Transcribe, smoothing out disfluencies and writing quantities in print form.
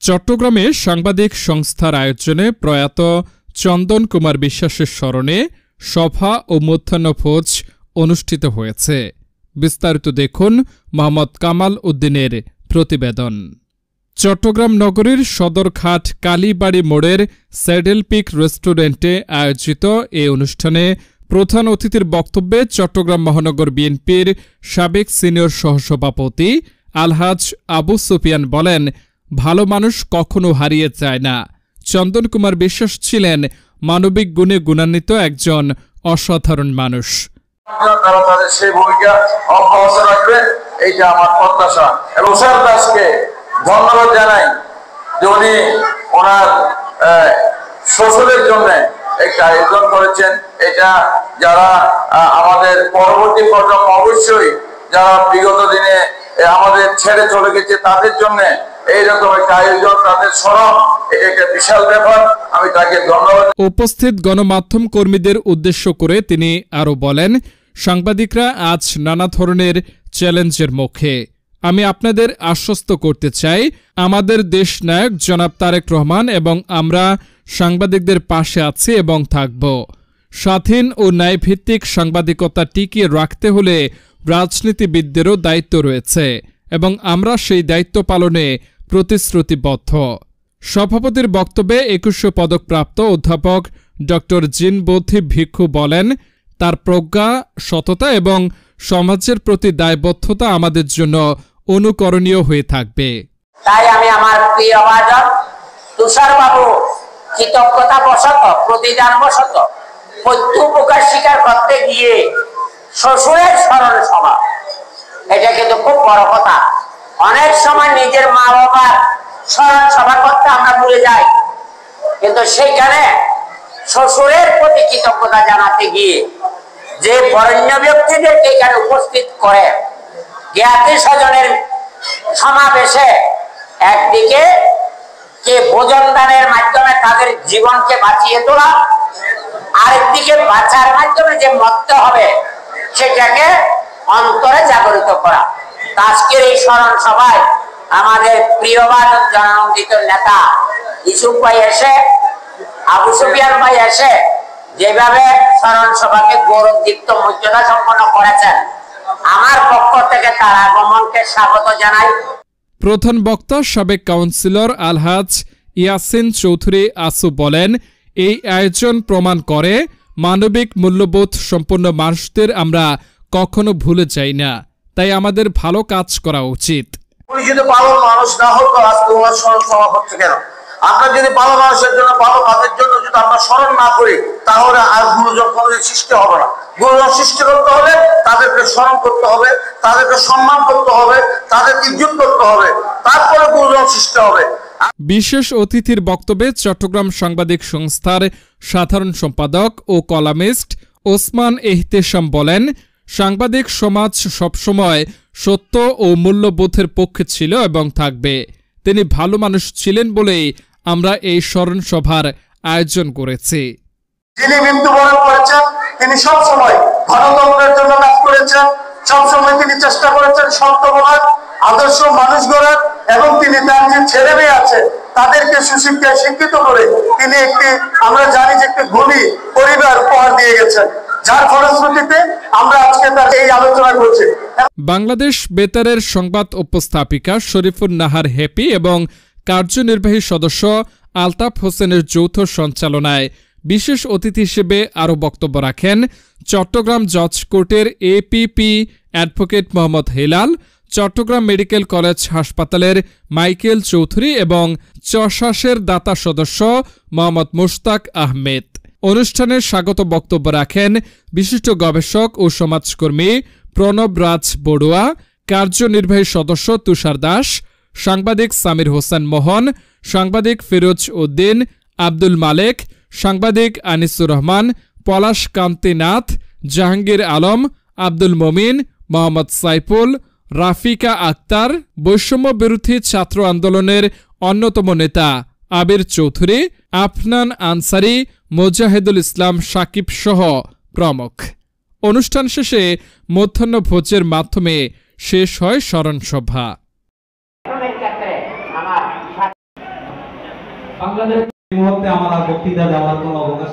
চট্টগ্রামে সাংবাদিক সংস্থার আয়োজনে প্রয়াত চন্দন কুমার বিশ্বাসের স্মরণে সভা ও মধ্যাহ্নভোজ অনুষ্ঠিত হয়েছে। বিস্তারিত দেখুন মোহাম্মদ কামাল উদ্দিনের প্রতিবেদন। চট্টগ্রাম নগরীর সদরঘাট কালীবাড়ি মোড়ের স্যাডেল পিক রেস্টুরেন্টে আয়োজিত এ অনুষ্ঠানে প্রধান অতিথির বক্তব্যে চট্টগ্রাম মহানগর বিএনপির সাবেক সিনিয়র সহসভাপতি আলহাজ আবু সুফিয়ান বলেন, ভালো মানুষ কখনো হারিয়ে যায় না। চন্দন কুমার বিশ্বাস ছিলেন মানবিক গুণে গুণান্বিত একজন অসাধারণ মানুষ। তারা তাদের সেই ভূমিকা অব্যাহত রাখবে, এইটা আমার প্রত্যাশা। এবং তুষার দাসকে ধন্যবাদ জানাই যে উনি ওনার শ্বশুরের জন্য একটা আয়োজন করেছেন। এটা যারা আমাদের পরবর্তী প্রজন্ম অবশ্যই যারা বিগত দিনে আমাদের ছেড়ে চলে গেছে তাদের জন্য এইরকম একটা আয়োজন, তাদের স্মরণ, এটা একটা বিশাল ব্যাপার। আমি তাকে ধন্যবাদ। উপস্থিত গণমাধ্যম কর্মীদের উদ্দেশ্য করে তিনি আরও বলেন, সাংবাদিকরা আজ নানা ধরনের চ্যালেঞ্জের মুখে। আমি আপনাদের আশ্বস্ত করতে চাই, আমাদের দেশ নায়ক জনাব তারেক রহমান এবং আমরা সাংবাদিকদের পাশে আছি এবং থাকব। স্বাধীন ও ন্যায়ভিত্তিক সাংবাদিকতা টিকিয়ে রাখতে হলে রাজনীতিবিদদেরও দায়িত্ব রয়েছে এবং আমরা সেই দায়িত্ব পালনে প্রতিশ্রুতিবদ্ধ। সভাপতির বক্তব্যে 2100 পদকপ্রাপ্ত অধ্যাপক ড জিনবোধি ভিক্ষু বলেন, তার প্রজ্ঞা, সততা এবং সমাজের প্রতি দায়বদ্ধতা আমাদের জন্য অনুকরণীয় হয়ে থাকবে। তাই আমি আমার প্রিয় ভাজন তুষার বাবু কৃতজ্ঞতা বশত, প্রতিদান বশত প্রত্যুপকার স্বীকার করতে গিয়ে শ্বশুরের স্মরণ সভা, এটা কিন্তু খুব বড় কথা। অনেক সময় নিজের মা বাবার স্মরণ সভা করতে আমরা ভুলে যাই, কিন্তু সেইখানে শ্বশুরের প্রতি কৃতজ্ঞতা জানাতে গিয়ে যে বরেণ্য ব্যক্তিদেরকে এখানে উপস্থিত করে জ্ঞাতি স্বজনের সমাবেশে একদিকে কে ভোজন দানের মাধ্যমে তাদের জীবনকে বাঁচিয়ে তোলা, আরেকদিকে বাঁচার মাধ্যমে যে মরতে হবে সেটাকে অন্তরে জাগরিত করা। আজকের এই স্মরণ সভায় আমাদের প্রিয়বাদ জননন্দিত নেতা ইউসুফ ভাই এসে, আবু সুফিয়ান ভাই এসে যেভাবে স্মরণ সভাকে গৌরবদীপ্ত মর্যাদা সম্পন্ন করেছেন, আমার পক্ষ থেকে তার আগমনকে স্বাগত জানাই। প্রধান বক্তা সাবেক কাউন্সিলর আলহাজ ইয়াসিন চৌধুরী আসু বলেন, এই আয়োজন প্রমাণ করে মানবিক মূল্যবোধ সম্পন্ন মানুষদের আমরা কখনো ভুলে যাই না, তাই আমাদের ভালো কাজ করা উচিত। উনি যদি ভালো মানুষ না হতো আজকে ওনার স্মরণ সভা হচ্ছে কেন? আমরা যদি ভালো মানুষের জন্য, ভালো কাজের জন্য যদি আমরা স্মরণ না করি, তাহলে আর গুরুজন কোনোদিন সৃষ্টি হবে না। গুরুজন সৃষ্টি করতে হলে তাদেরকে স্মরণ করতে হবে, তাদেরকে সম্মান করতে হবে, তাদেরকে ইজ্জত করতে হবে, তারপরে গুরুজন সৃষ্টি হবে। বিশেষ অতিথির বক্তব্যে চট্টগ্রাম সাংবাদিক সংস্থার সাধারণ সম্পাদক ও কলামিস্ট ওসমান এহতেশাম বলেন, সাংবাদিক সমাজ সবসময় সত্য ও মূল্যবোধের পক্ষে ছিল এবং থাকবে। তিনি ভালো মানুষ ছিলেন বলেই আমরা এই স্মরণ সভার আয়োজন করেছি। যিনি মৃত্যুবরণ করেছেন তিনি সবসময় গণতন্ত্রের জন্য কাজ করেছেন, সবসময় তিনি চেষ্টা করেছেন সত্যবান আদর্শ মানুষ গড়ার, এবং তিনি তার যে ছেলে মেয়ে আছে তাদেরকে সুশিক্ষায় শিক্ষিত করে তিনি একটি, আমরা জানি যে একটি ধনী পরিবার উপহার দিয়ে গেছেন, যার ফলশ্রুতিতে আমরা আজকে তার এই আলোচনা করছি। বাংলাদেশ বেতারের সংবাদ উপস্থাপিকা শরীফুন নাহার হ্যাপি এবং কার্যনির্বাহী সদস্য আলতাফ হোসেনের যৌথ সঞ্চালনায় বিশেষ অতিথি হিসেবে আরও বক্তব্য রাখেন চট্টগ্রাম জজ কোর্টের APP advocate Mohammad Helal, Chattogram medical college হাসপাতালের মাইকেল চৌধুরী এবং চশাসের দাতা সদস্য মোহাম্মদ মুশতাক আহমেদ। অনুষ্ঠানে স্বাগত বক্তব্য রাখেন বিশিষ্ট গবেষক ও সমাজকর্মী প্রণব রাজ বড়ুয়া, কার্যনির্বাহী সদস্য তুষার দাস, সাংবাদিক সামির হোসেন মোহন, সাংবাদিক ফিরোজ উদ্দিন, আব্দুল মালেক, সাংবাদিক আনিসুর রহমান, পলাশ কান্তি নাথ, জাহাঙ্গীর আলম, আব্দুল মমিন, মোহাম্মদ সাইফুল, রাফিকা আক্তার, বৈষম্য বিরোধী ছাত্র আন্দোলনের অন্যতম নেতা আবির চৌধুরী, আফনান আনসারি, মোজাহিদুল ইসলাম সাকিব সহ প্রমুখ। অনুষ্ঠান শেষে মধ্যাহ্নভোজের মাধ্যমে শেষ হয় স্মরণ সভা। বাংলাদেশ। এই মুহূর্তে আমার আর বক্তৃতা দেওয়ার কোনো অবকাশ